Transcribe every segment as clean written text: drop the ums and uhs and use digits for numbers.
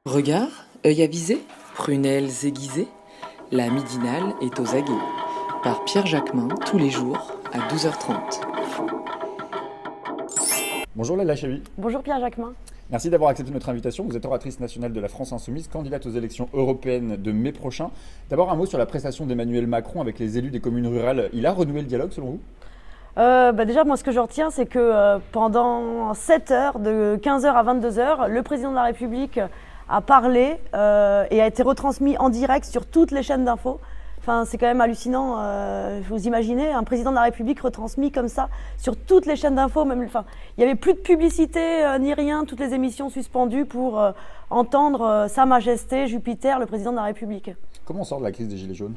Regard, œil avisé, prunelles aiguisées, la midinale est aux aguets. Par Pierre Jacquemin, tous les jours, à 12h30. Bonjour Laila Chavi, Bonjour Pierre Jacquemin. merci d'avoir accepté notre invitation. Vous êtes oratrice nationale de la France Insoumise, candidate aux élections européennes de mai prochain. D'abord un mot sur la prestation d'Emmanuel Macron avec les élus des communes rurales. Il a renoué le dialogue selon vous ? Déjà, moi, ce que je retiens, c'est que pendant 7 heures, de 15h à 22h, le président de la République a parlé et a été retransmis en direct sur toutes les chaînes d'infos. Enfin, c'est quand même hallucinant. Vous imaginez un président de la République retransmis comme ça sur toutes les chaînes d'infos. Même, enfin, il n'y avait plus de publicité ni rien, toutes les émissions suspendues pour entendre Sa Majesté Jupiter, le président de la République. Comment on sort de la crise des Gilets jaunes ?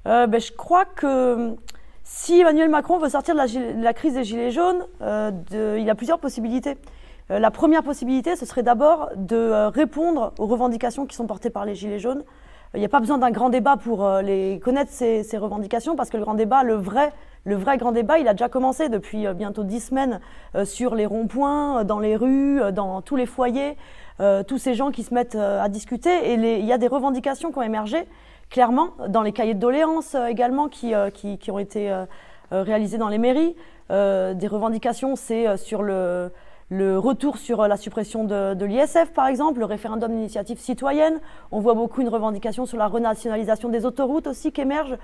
Je crois que si Emmanuel Macron veut sortir de la crise des Gilets jaunes, il a plusieurs possibilités. La première possibilité, ce serait d'abord de répondre aux revendications qui sont portées par les Gilets jaunes. Il n'y a pas besoin d'un grand débat pour connaître ces revendications, parce que le grand débat, le vrai grand débat, il a déjà commencé depuis bientôt 10 semaines sur les ronds-points, dans les rues, dans tous les foyers, tous ces gens qui se mettent à discuter. Et il y a des revendications qui ont émergé, clairement, dans les cahiers de doléances également qui ont été réalisés dans les mairies. Des revendications, c'est sur le retour sur la suppression de l'ISF, par exemple, le référendum d'initiative citoyenne. On voit beaucoup une revendication sur la renationalisation des autoroutes aussi qui émerge.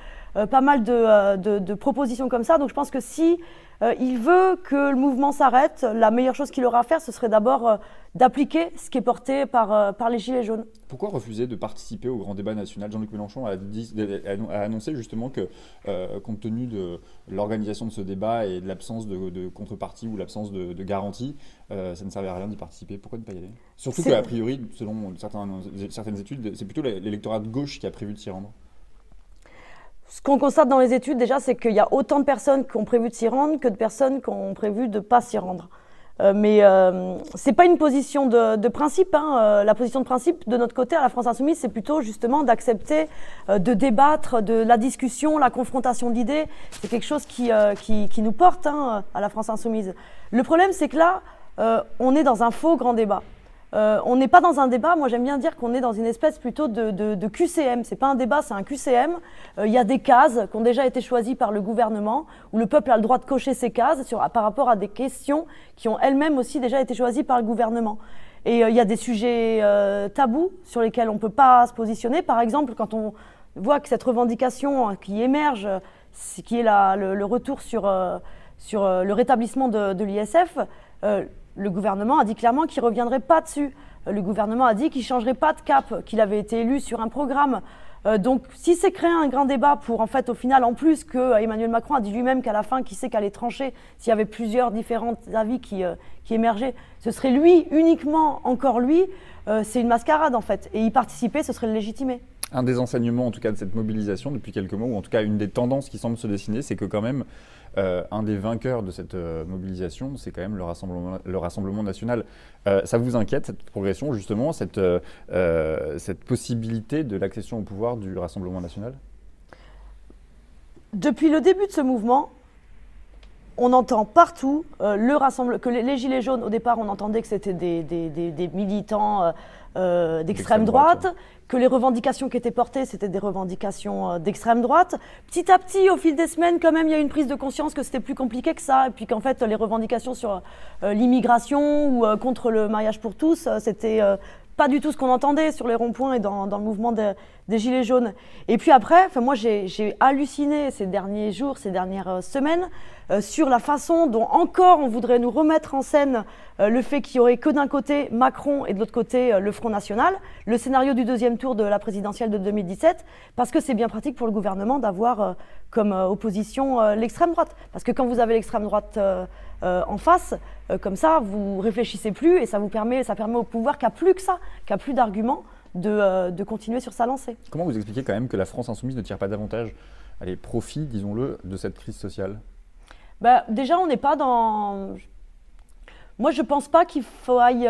Pas mal de propositions comme ça. Donc je pense que si il veut que le mouvement s'arrête, la meilleure chose qu'il aura à faire, ce serait d'abord d'appliquer ce qui est porté par les Gilets jaunes. Pourquoi refuser de participer au grand débat national ? Jean-Luc Mélenchon a annoncé justement que, compte tenu de l'organisation de ce débat et de l'absence de contrepartie ou l'absence de garantie, ça ne servait à rien d'y participer. Pourquoi ne pas y aller ? Surtout qu'a priori, selon certaines études, c'est plutôt l'électorat de gauche qui a prévu de s'y rendre. Ce qu'on constate dans les études, déjà, c'est qu'il y a autant de personnes qui ont prévu de s'y rendre que de personnes qui ont prévu de ne pas s'y rendre. Mais ce n'est pas une position de principe. La position de principe de notre côté, à la France Insoumise, c'est plutôt justement d'accepter de débattre, de la discussion, la confrontation d'idées. C'est quelque chose qui nous porte à la France Insoumise. Le problème, c'est que là, on est dans un faux grand débat. On n'est pas dans un débat, moi j'aime bien dire qu'on est dans une espèce plutôt de QCM. C'est pas un débat, c'est un QCM. Il y a des cases qui ont déjà été choisies par le gouvernement, où le peuple a le droit de cocher ces cases par rapport à des questions qui ont elles-mêmes aussi déjà été choisies par le gouvernement. Et il y a des sujets tabous sur lesquels on ne peut pas se positionner. Par exemple, quand on voit que cette revendication qui émerge, qui est le retour sur le rétablissement de l'ISF, le gouvernement a dit clairement qu'il ne reviendrait pas dessus. Le gouvernement a dit qu'il ne changerait pas de cap, qu'il avait été élu sur un programme. Donc, si c'est créer un grand débat pour, en fait, au final, en plus que Emmanuel Macron a dit lui-même qu'à la fin, qui sait qu'allait trancher s'il y avait plusieurs différents avis qui émergeaient, ce serait lui, uniquement encore lui, c'est une mascarade, en fait. Et y participer, ce serait le légitimer. Un des enseignements, en tout cas, de cette mobilisation depuis quelques mois, ou en tout cas une des tendances qui semble se dessiner, c'est que quand même, un des vainqueurs de cette mobilisation, c'est quand même le Rassemblement national. Ça vous inquiète, cette progression, justement, cette possibilité de l'accession au pouvoir du Rassemblement national ? Depuis le début de ce mouvement, on entend partout que les Gilets jaunes, au départ, on entendait que c'était des militants d'extrême droite, ouais. Que les revendications qui étaient portées, c'était des revendications d'extrême droite. Petit à petit, au fil des semaines, quand même, il y a eu une prise de conscience que c'était plus compliqué que ça, et puis qu'en fait, les revendications sur l'immigration ou contre le mariage pour tous, c'était pas du tout ce qu'on entendait sur les ronds-points et dans le mouvement des Gilets jaunes. Et puis après, moi, j'ai halluciné ces derniers jours, ces dernières semaines, sur la façon dont encore on voudrait nous remettre en scène le fait qu'il n'y aurait que d'un côté Macron et de l'autre côté le Front National, le scénario du deuxième tour de la présidentielle de 2017, parce que c'est bien pratique pour le gouvernement d'avoir comme opposition l'extrême droite. Parce que quand vous avez l'extrême droite en face, comme ça, vous réfléchissez plus et ça permet au pouvoir qui n'a plus que ça, qui n'a plus d'arguments, de continuer sur sa lancée. Comment vous expliquez quand même que la France Insoumise ne tire pas davantage profit, disons-le, de cette crise sociale ? Déjà, on n'est pas dans... Moi, je ne pense pas qu'il faille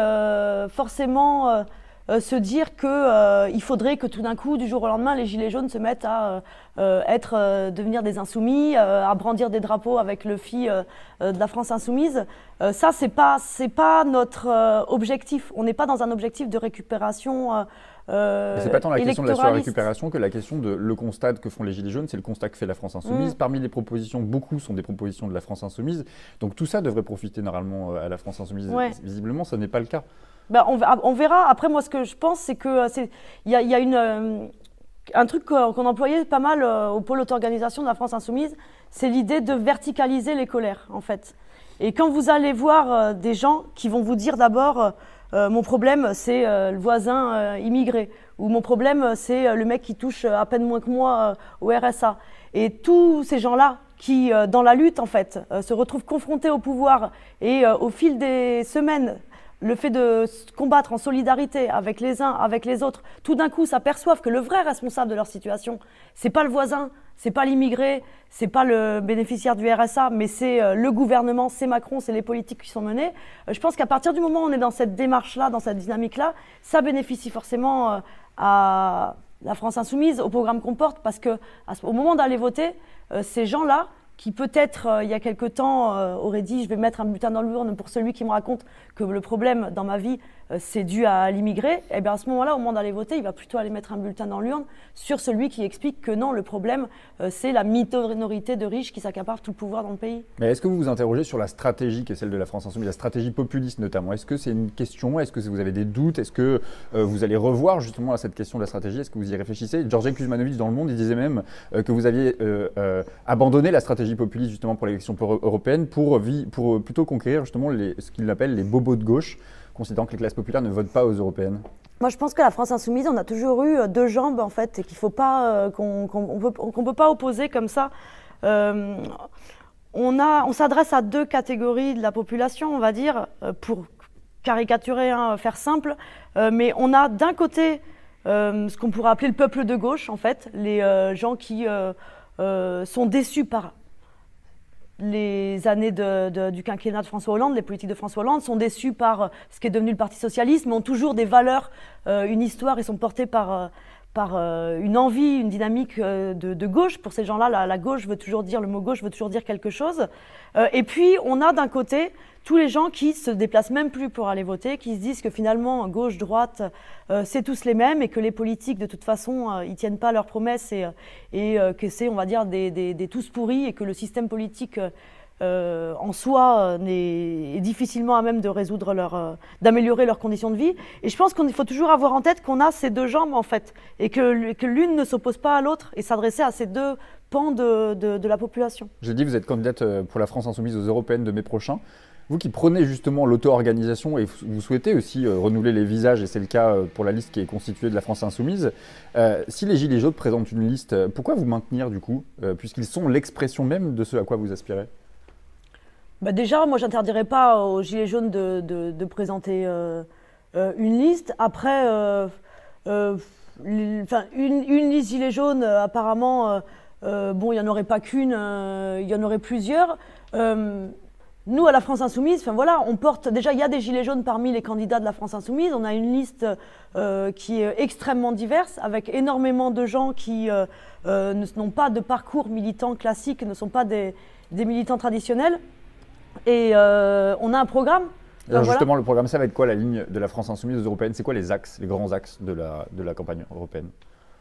forcément se dire qu'il faudrait que tout d'un coup, du jour au lendemain, les gilets jaunes se mettent à devenir des insoumis, à brandir des drapeaux avec le FI de la France insoumise. Ça, c'est pas notre objectif. On n'est pas dans un objectif de récupération c'est pas tant la question de la électoraliste. surrécupération que la question de le constat que font les Gilets jaunes, c'est le constat que fait la France insoumise. Parmi les propositions, beaucoup sont des propositions de la France insoumise. Donc tout ça devrait profiter normalement à la France insoumise. Ouais. Visiblement, ça n'est pas le cas. Ben, on verra. Après, moi, ce que je pense, c'est que il y a un truc qu'on employait pas mal au pôle auto-organisation de la France insoumise, c'est l'idée de verticaliser les colères, en fait. Et quand vous allez voir des gens qui vont vous dire d'abord mon problème, c'est le voisin immigré, ou mon problème, c'est le mec qui touche à peine moins que moi au RSA. Et tous ces gens-là qui, dans la lutte, en fait, se retrouvent confrontés au pouvoir et au fil des semaines, le fait de se combattre en solidarité avec les uns, avec les autres, tout d'un coup s'aperçoivent que le vrai responsable de leur situation, c'est pas le voisin, c'est pas l'immigré, c'est pas le bénéficiaire du RSA, mais c'est le gouvernement, c'est Macron, c'est les politiques qui sont menées. Je pense qu'à partir du moment où on est dans cette démarche-là, dans cette dynamique-là, ça bénéficie forcément à la France insoumise, au programme qu'on porte, parce que au moment d'aller voter, ces gens-là, qui peut-être, il y a quelque temps, aurait dit « je vais mettre un bulletin dans l'urne pour celui qui me raconte que le problème dans ma vie, c'est dû à l'immigré », et bien à ce moment-là, au moment d'aller voter, il va plutôt aller mettre un bulletin dans l'urne sur celui qui explique que non, le problème, c'est la minorité de riches qui s'accaparent tout le pouvoir dans le pays. Mais est-ce que vous vous interrogez sur la stratégie qui est celle de la France insoumise, la stratégie populiste notamment? Est-ce que c'est une question? Est-ce que vous avez des doutes? Est-ce que vous allez revoir justement à cette question de la stratégie? Est-ce que vous y réfléchissez? Georges Kuzmanovic dans Le Monde, il disait même que vous aviez abandonné la stratégie populiste justement pour l'élection européenne pour plutôt conquérir justement ce qu'il appelle les bobos de gauche, considérant que les classes populaires ne votent pas aux européennes. Moi, je pense que la France insoumise, on a toujours eu deux jambes en fait, et qu'il faut pas qu'on peut pas opposer comme ça. On s'adresse à deux catégories de la population, on va dire, pour caricaturer, faire simple. Mais on a d'un côté ce qu'on pourrait appeler le peuple de gauche, en fait, les gens qui sont déçus par les années du quinquennat de François Hollande, les politiques de François Hollande, sont déçus par ce qui est devenu le Parti socialiste, mais ont toujours des valeurs, une histoire, et sont portés par une envie, une dynamique de gauche. Pour ces gens-là, la gauche veut toujours dire, le mot gauche veut toujours dire quelque chose. Et puis, on a d'un côté tous les gens qui se déplacent même plus pour aller voter, qui se disent que finalement, gauche, droite, c'est tous les mêmes, et que les politiques, de toute façon, ils tiennent pas leurs promesses, et que c'est, on va dire, des tous pourris, et que le système politique en soi est difficilement à même de résoudre d'améliorer leurs conditions de vie. Et je pense qu'il faut toujours avoir en tête qu'on a ces deux jambes en fait, et que l'une ne s'oppose pas à l'autre, et s'adresser à ces deux pans de la population. J'ai dit, vous êtes candidate pour la France insoumise aux européennes de mai prochain. Vous qui prenez justement l'auto-organisation et vous souhaitez aussi renouveler les visages, et c'est le cas pour la liste qui est constituée de la France insoumise, si les Gilets jaunes présentent une liste, pourquoi vous maintenir du coup, puisqu'ils sont l'expression même de ce à quoi vous aspirez? Bah déjà, moi, j'interdirais pas aux Gilets jaunes de présenter une liste. Après, une liste Gilets jaunes, apparemment, bon, il n'y en aurait pas qu'une, il y en aurait plusieurs. Nous, à la France insoumise, voilà, on porte déjà, il y a des Gilets jaunes parmi les candidats de la France insoumise. On a une liste qui est extrêmement diverse, avec énormément de gens qui n'ont pas de parcours militant classique, ne sont pas des militants traditionnels. Et on a un programme. Alors justement, le programme, ça va être quoi la ligne de la France insoumise aux européennes? C'est quoi les axes, les grands axes de la campagne européenne?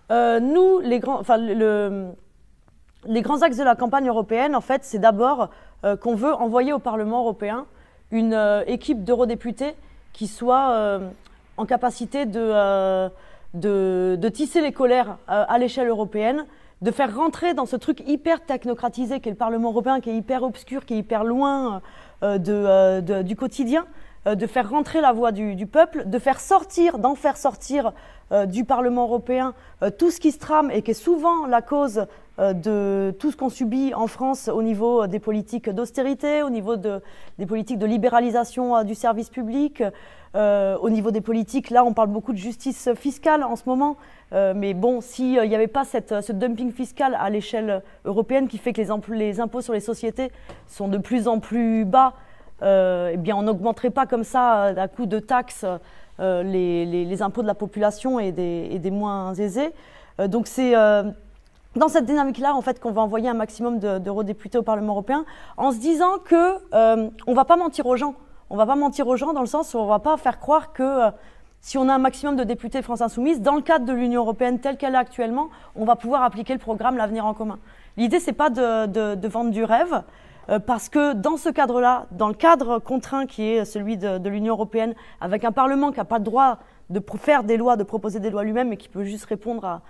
Nous, les grands axes de la campagne européenne, en fait, c'est d'abord qu'on veut envoyer au Parlement européen une équipe d'eurodéputés qui soit en capacité de tisser les colères à l'échelle européenne, de faire rentrer dans ce truc hyper technocratisé qu'est le Parlement européen, qui est hyper obscur, qui est hyper loin du quotidien, de faire rentrer la voix du peuple, d'en faire sortir du Parlement européen tout ce qui se trame et qui est souvent la cause de tout ce qu'on subit en France au niveau des politiques d'austérité, au niveau des politiques de libéralisation du service public, au niveau des politiques, là on parle beaucoup de justice fiscale en ce moment, mais bon, s'il n'y avait pas ce dumping fiscal à l'échelle européenne qui fait que les impôts sur les sociétés sont de plus en plus bas, eh bien on n'augmenterait pas comme ça à coup de taxes les impôts de la population et des moins aisés. Donc c'est dans cette dynamique-là en fait, qu'on va envoyer un maximum d'eurodéputés au Parlement européen, en se disant qu'on ne va pas mentir aux gens. On ne va pas mentir aux gens dans le sens où on ne va pas faire croire que si on a un maximum de députés de France Insoumise, dans le cadre de l'Union européenne telle qu'elle est actuellement, on va pouvoir appliquer le programme L'Avenir en commun. L'idée, ce n'est pas de vendre du rêve, parce que dans ce cadre-là, dans le cadre contraint qui est celui de l'Union européenne, avec un Parlement qui n'a pas le droit de faire des lois, de proposer des lois lui-même, mais qui peut juste répondre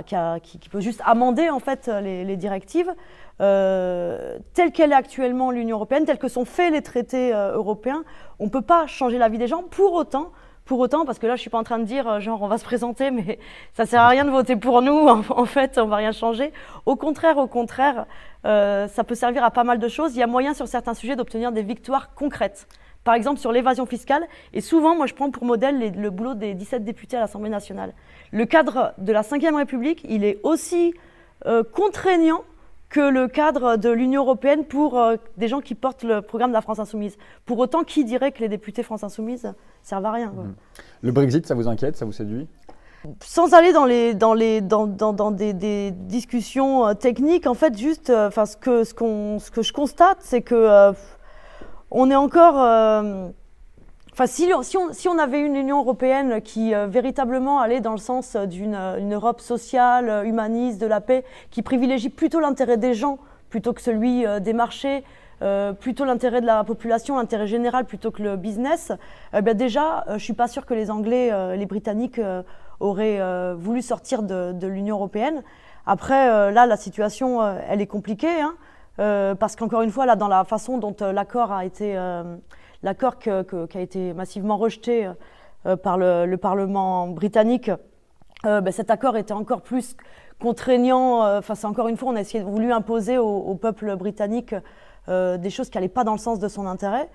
qui peut juste amender en fait les directives, telle qu'elle est actuellement l'Union européenne, telle que sont faits les traités européens, on ne peut pas changer la vie des gens pour autant, parce que là je ne suis pas en train de dire genre on va se présenter, mais ça ne sert à rien de voter pour nous, en fait on ne va rien changer. Au contraire, ça peut servir à pas mal de choses. Il y a moyen sur certains sujets d'obtenir des victoires concrètes. Par exemple sur l'évasion fiscale, et souvent moi je prends pour modèle le boulot des 17 députés à l'Assemblée nationale. Le cadre de la Ve République, il est aussi contraignant que le cadre de l'Union européenne pour des gens qui portent le programme de la France Insoumise. Pour autant, qui dirait que les députés France Insoumise servent à rien, quoi. Le Brexit, ça vous inquiète, ça vous séduit ? Sans aller dans des discussions techniques, en fait, juste, ce que je constate, c'est que on est encore... si on avait une Union européenne qui véritablement allait dans le sens d'une Europe sociale, humaniste, de la paix, qui privilégie plutôt l'intérêt des gens plutôt que celui des marchés, plutôt l'intérêt de la population, l'intérêt général plutôt que le business, déjà, je ne suis pas sûre que les Anglais, les Britanniques auraient voulu sortir de l'Union européenne. Après, là, la situation, elle est compliquée, hein, parce qu'encore une fois, là, dans la façon dont l'accord a été... L'accord qui a été massivement rejeté par le Parlement britannique, cet accord était encore plus contraignant. Encore une fois, on a voulu imposer au peuple britannique des choses qui n'allaient pas dans le sens de son intérêt.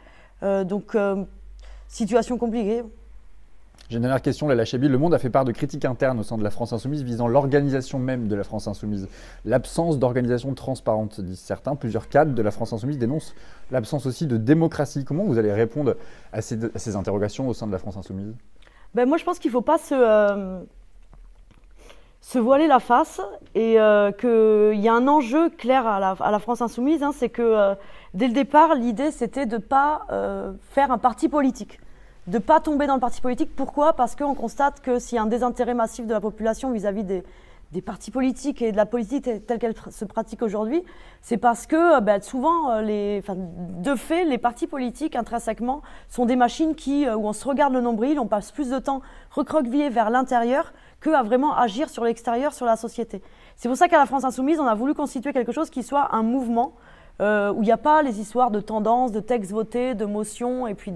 Situation compliquée. J'ai une dernière question, Leila Chaibi. Le Monde a fait part de critiques internes au sein de la France Insoumise visant l'organisation même de la France Insoumise. L'absence d'organisation transparente, disent certains. Plusieurs cadres de la France Insoumise dénoncent l'absence aussi de démocratie. Comment vous allez répondre à ces interrogations au sein de la France Insoumise ? Moi, je pense qu'il ne faut pas se voiler la face et qu'il y a un enjeu clair à la France Insoumise. C'est que dès le départ, l'idée, c'était de ne pas faire un parti politique. De ne pas tomber dans le parti politique. Pourquoi ? Parce qu'on constate que s'il y a un désintérêt massif de la population vis-à-vis des partis politiques et de la politique telle qu'elle se pratique aujourd'hui, c'est parce que souvent, de fait, les partis politiques intrinsèquement sont des machines où on se regarde le nombril, on passe plus de temps recroquevillé vers l'intérieur qu'à vraiment agir sur l'extérieur, sur la société. C'est pour ça qu'à la France Insoumise, on a voulu constituer quelque chose qui soit un mouvement où il n'y a pas les histoires de tendances, de textes votés, de motions et puis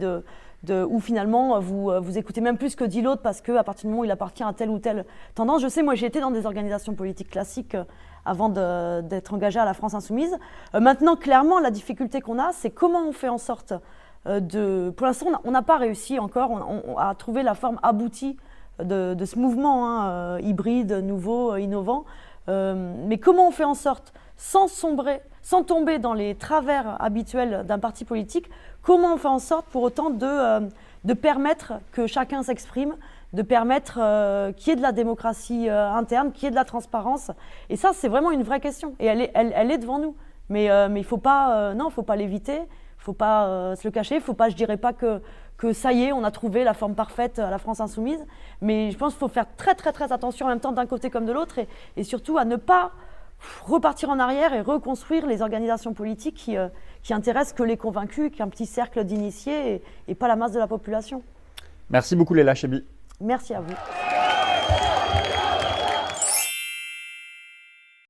où finalement vous écoutez même plus que dit l'autre parce qu'à partir du moment où il appartient à telle ou telle tendance. Je sais, moi j'ai été dans des organisations politiques classiques avant d'être engagée à la France Insoumise. Maintenant, clairement, la difficulté qu'on a, c'est comment on fait en sorte Pour l'instant, on n'a pas réussi encore à trouver la forme aboutie de ce mouvement hybride, nouveau, innovant. Mais comment on fait en sorte, sans tomber dans les travers habituels d'un parti politique, comment on fait en sorte pour autant de permettre que chacun s'exprime, de permettre qu'il y ait de la démocratie interne, qu'il y ait de la transparence. Et ça, c'est vraiment une vraie question. Et elle est devant nous. Mais il ne faut pas l'éviter, il ne faut pas se le cacher, je ne dirais pas que ça y est, on a trouvé la forme parfaite à la France Insoumise. Mais je pense qu'il faut faire très très très attention en même temps d'un côté comme de l'autre et surtout à ne pas repartir en arrière et reconstruire les organisations politiques qui intéressent que les convaincus, qu'un petit cercle d'initiés et pas la masse de la population. Merci beaucoup Leila Chaibi. Merci à vous.